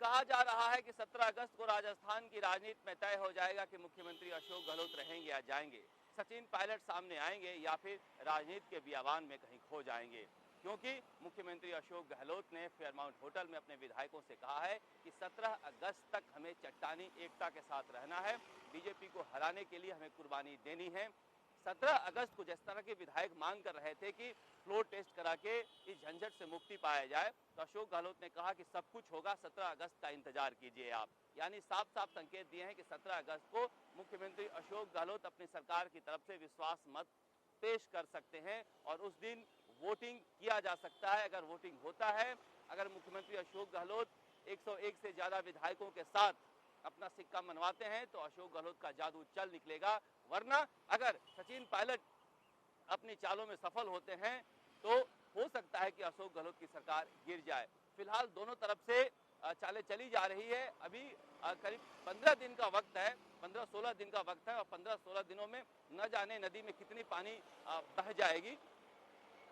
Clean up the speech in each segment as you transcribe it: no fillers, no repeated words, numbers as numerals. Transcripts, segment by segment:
कहा जा रहा है कि 17 अगस्त को राजस्थान की राजनीति में तय हो जाएगा कि मुख्यमंत्री अशोक गहलोत रहेंगे या जाएंगे, सचिन पायलट सामने आएंगे या फिर राजनीति के बियाबान में कहीं खो जाएंगे। क्योंकि मुख्यमंत्री अशोक गहलोत ने फेयरमाउंट होटल में अपने विधायकों से कहा है कि 17 अगस्त तक हमें चट्टानी एकता के साथ रहना है, बीजेपी को हराने के लिए हमें कुर्बानी देनी है। 17 अगस्त को जिस तरह के विधायक मांग कर रहे थे कि फ्लोर टेस्ट करा के इस झंझट से मुक्ति पाया जाए, तो अशोक गहलोत ने कहा कि सब कुछ होगा, 17 अगस्त का इंतजार कीजिए आप। यानी साफ साफ संकेत दिए हैं कि 17 अगस्त को मुख्यमंत्री अशोक गहलोत अपनी सरकार की तरफ से विश्वास मत पेश कर सकते हैं और उस दिन वोटिंग किया जा सकता है। अगर वोटिंग होता है, अगर मुख्यमंत्री अशोक गहलोत 101 से ज्यादा विधायकों के साथ अपना सिक्का मनवाते हैं तो अशोक गहलोत का जादू चल निकलेगा। वरना अगर सचिन पायलट अपनी चालों में सफल होते हैं तो हो सकता है कि अशोक गहलोत की सरकार गिर जाए। फिलहाल दोनों तरफ से चालें चली जा रही है। अभी करीब 15 दिन का वक्त है, 15-16 दिन का वक्त है और 15-16 दिनों में न जाने नदी में कितनी पानी बह जाएगी।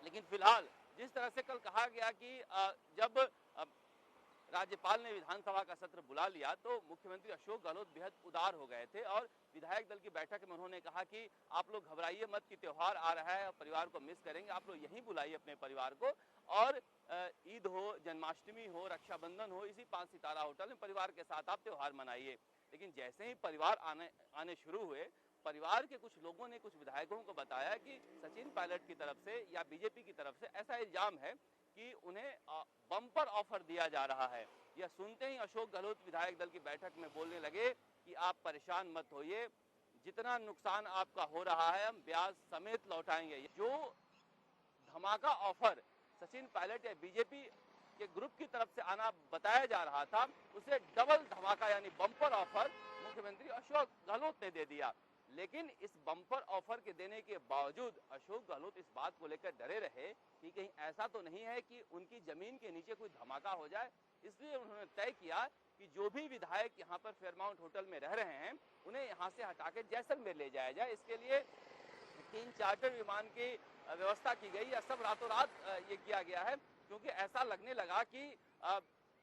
लेकिन फिलहाल जिस तरह से कल कहा गया कि जब राज्यपाल ने विधानसभा का सत्र बुला लिया तो मुख्यमंत्री अशोक गहलोत बेहद उदार हो गए थे और विधायक दल की बैठक में उन्होंने कहा कि आप लोग घबराइए मत कि त्योहार आ रहा है और परिवार को मिस करेंगे, आप लोग यहीं बुलाइए अपने परिवार को और ईद हो, जन्माष्टमी हो, रक्षाबंधन हो, इसी 5 सितारा होटल में परिवार के साथ आप त्योहार मनाइए। लेकिन जैसे ही परिवार आने शुरू हुए, परिवार के कुछ लोगों ने कुछ विधायकों को बताया कि सचिन पायलट की तरफ से या बीजेपी की तरफ से ऐसा इल्जाम है कि उन्हें बम्पर ऑफर दिया जा रहा है। यह सुनते ही अशोक गहलोत विधायक दल की बैठक में बोलने लगे कि आप परेशान मत होइए, जितना नुकसान आपका हो रहा है हम ब्याज समेत लौटाएंगे। जो धमाका ऑफर सचिन पायलट या बीजेपी के ग्रुप की तरफ से आना बताया जा रहा था, उसे डबल धमाका यानी बम्पर ऑफर मुख्यमंत्री अशोक गहलोत ने दे दिया। लेकिन इस बम्पर ऑफर के देने के बावजूद अशोक गहलोत इस बात को लेकर डरे रहे कि कहीं ऐसा तो नहीं है कि उनकी जमीन के नीचे कोई धमाका हो जाए। इसलिए उन्होंने तय किया कि जो भी विधायक यहाँ पर फेयरमाउंट होटल में रह रहे हैं उन्हें यहाँ से हटा के जैसलमेर ले जाया जाए। इसके लिए 3 चार्टर विमान की व्यवस्था की गई। या सब रातों रात ये किया गया है क्योंकि ऐसा लगने लगा कि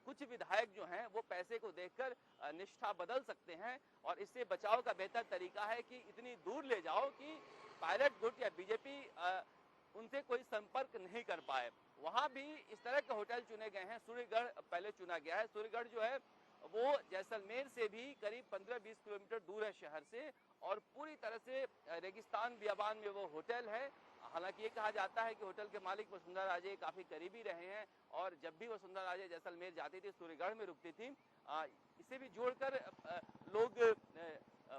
कुछ विधायक जो हैं वो पैसे को देखकर निष्ठा बदल सकते हैं और इससे बचाव का बेहतर तरीका है कि इतनी दूर ले जाओ कि पायलट गुट या बीजेपी उनसे कोई संपर्क नहीं कर पाए। वहां भी इस तरह के होटल चुने गए हैं। सूर्यगढ़ पहले चुना गया है। सूर्यगढ़ जो है वो जैसलमेर से भी करीब 15-20 किलोमीटर दूर है शहर से और पूरी तरह से रेगिस्तान बियाबान में वो होटल है। हालांकि ये कहा जाता है कि होटल के मालिक वसुंधरा राजे काफी करीबी रहे हैं और जब भी वसुंधरा राजे जैसलमेर जाती थी सूर्यगढ़ में रुकती थी। इसे भी जोड़कर लोग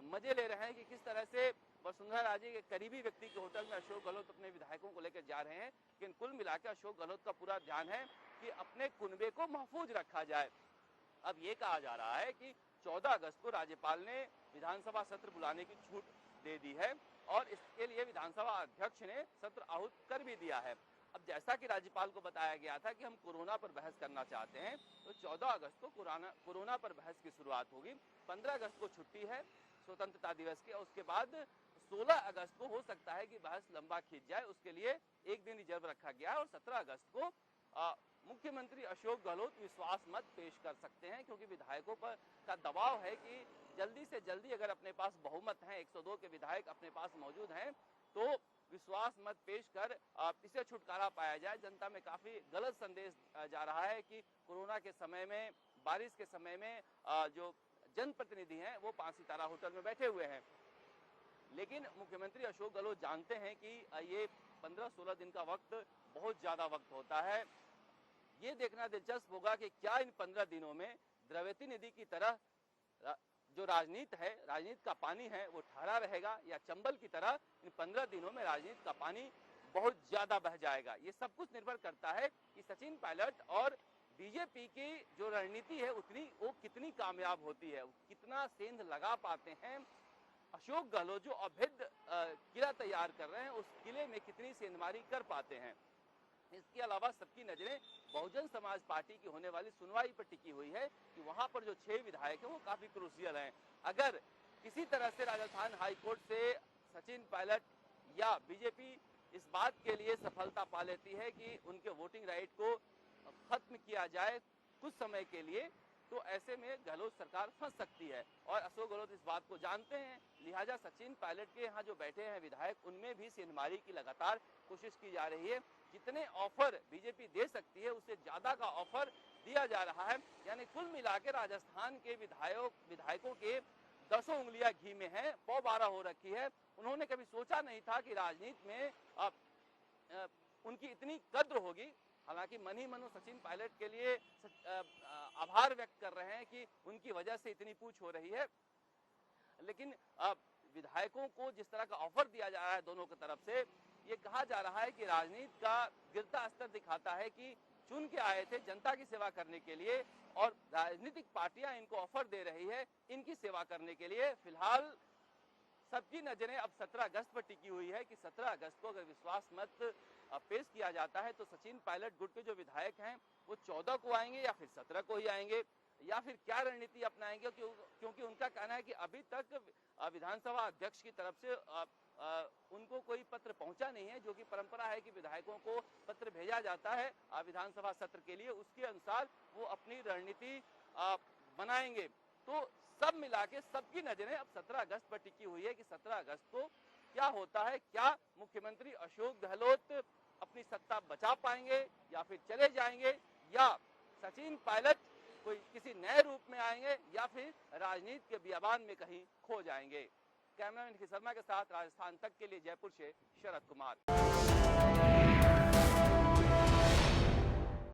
मजे ले रहे हैं कि किस तरह से वसुंधरा राजे के करीबी व्यक्ति के होटल में अशोक गहलोत अपने विधायकों को लेकर जा रहे हैं। लेकिन कुल मिलाकर अशोक गहलोत का पूरा ध्यान है कि अपने कुनबे को महफूज रखा जाए। अब ये कहा जा रहा है कि 14 अगस्त को राज्यपाल ने विधानसभा सत्र बुलाने की छूट दे दी है और इसके लिए विधानसभा अध्यक्ष ने सत्र आहूत कर भी दिया है। अब जैसा कि राज्यपाल को बताया गया था कि हम कोरोना पर बहस करना चाहते हैं तो 14 अगस्त को कोरोना पर बहस की शुरुआत होगी। 15 अगस्त को छुट्टी है स्वतंत्रता दिवस की। उसके बाद 16 अगस्त को हो सकता है कि बहस लंबा खींच जाए, उसके लिए एक दिन रिजर्व रखा गया है और 17 अगस्त को मुख्यमंत्री अशोक गहलोत विश्वास मत पेश कर सकते हैं क्योंकि विधायकों पर का दबाव है कि जल्दी से जल्दी अगर अपने पास बहुमत है, 102 के विधायक अपने पास मौजूद हैं तो विश्वास मत पेश कर इसे छुटकारा पाया जाए। जनता में काफी गलत संदेश जा रहा है कि कोरोना के समय में, बारिश के समय में जो जनप्रतिनिधि हैं वो 5 सितारा होटल में बैठे हुए हैं। लेकिन मुख्यमंत्री अशोक गहलोत जानते हैं कि ये 15-16 दिन का वक्त बहुत ज्यादा वक्त होता है। ये देखना दिलचस्प होगा कि क्या इन 15 दिनों में द्रव्यवती नदी की तरह जो राजनीति है, राजनीति का पानी है वो ठहरा रहेगा या चंबल की तरह इन 15 दिनों में राजनीति का पानी बहुत ज्यादा बह जाएगा। ये सब कुछ निर्भर करता है कि सचिन पायलट और बीजेपी की जो रणनीति है वो कितनी कामयाब होती है, कितना सेंध लगा पाते हैं। अशोक गहलोत जो अभेद्य किला तैयार कर रहे हैं उस किले में कितनी सेंधमारी कर पाते हैं। इसके अलावा सबकी नजरें बहुजन समाज पार्टी की होने वाली सुनवाई पर टिकी हुई है कि वहां पर जो 6 विधायक हैं वो काफी क्रूशियल हैं। अगर किसी तरह से राजस्थान हाईकोर्ट से सचिन पायलट या बीजेपी इस बात के लिए सफलता पा लेती है कि उनके वोटिंग राइट को खत्म किया जाए कुछ समय के लिए, तो ऐसे में गहलोत सरकार फंस सकती है और अशोक गहलोत इस बात को जानते हैं। लिहाजा सचिन पायलट के यहाँ जो बैठे हैं विधायक, उनमें भी सेंधमारी की लगातार कोशिश की जा रही है। जितने ऑफर बीजेपी दे सकती है उससे ज्यादा का ऑफर दिया जा रहा है। यानी कुल मिला के राजस्थान के विधायकों के 10 उंगलियां घी में है, पौ 12 हो रखी है। उन्होंने कभी सोचा नहीं था कि राजनीति में उनकी इतनी कद्र होगी। हालांकि मन ही मन सचिन पायलट के लिए आभार व्यक्त कर रहे हैं कि उनकी वजह से इतनी पूछ हो रही है। लेकिन विधायकों को जिस तरह का ऑफर दिया जा रहा है दोनों की तरफ से, ये कहा जा रहा है कि राजनीति का गिरता स्तर दिखाता है कि चुन के आए थे जनता की सेवा करने के लिए और राजनीतिक पार्टियां इनको ऑफर दे रही है इनकी सेवा करने के लिए। फिलहाल सबकी नजरें अब 17 अगस्त पर टिकी हुई है कि 17 अगस्त को अगर विश्वास मत पेश किया जाता है तो सचिन पायलट गुट के जो विधायक हैं वो 14 को आएंगे या फिर 17 को ही आएंगे, या फिर क्या रणनीति अपनाएंगे। क्योंकि उनका कहना है कि अभी तक विधानसभा अध्यक्ष की तरफ से उनको कोई पत्र पहुंचा नहीं है, जो कि परंपरा है कि विधायकों को पत्र भेजा जाता है विधानसभा सत्र के लिए, उसके अनुसार वो अपनी रणनीति बनाएंगे। तो सब मिला के सबकी नजरें अब 17 अगस्त पर टिकी हुई है कि 17 अगस्त को क्या होता है। क्या मुख्यमंत्री अशोक गहलोत अपनी सत्ता बचा पाएंगे या फिर चले जाएंगे, या सचिन पायलट कोई किसी नए रूप में आएंगे या फिर राजनीति के बियाबान में कहीं खो जाएंगे। कैमरामैन निखिल शर्मा के साथ राजस्थान तक के लिए जयपुर से शरद कुमार।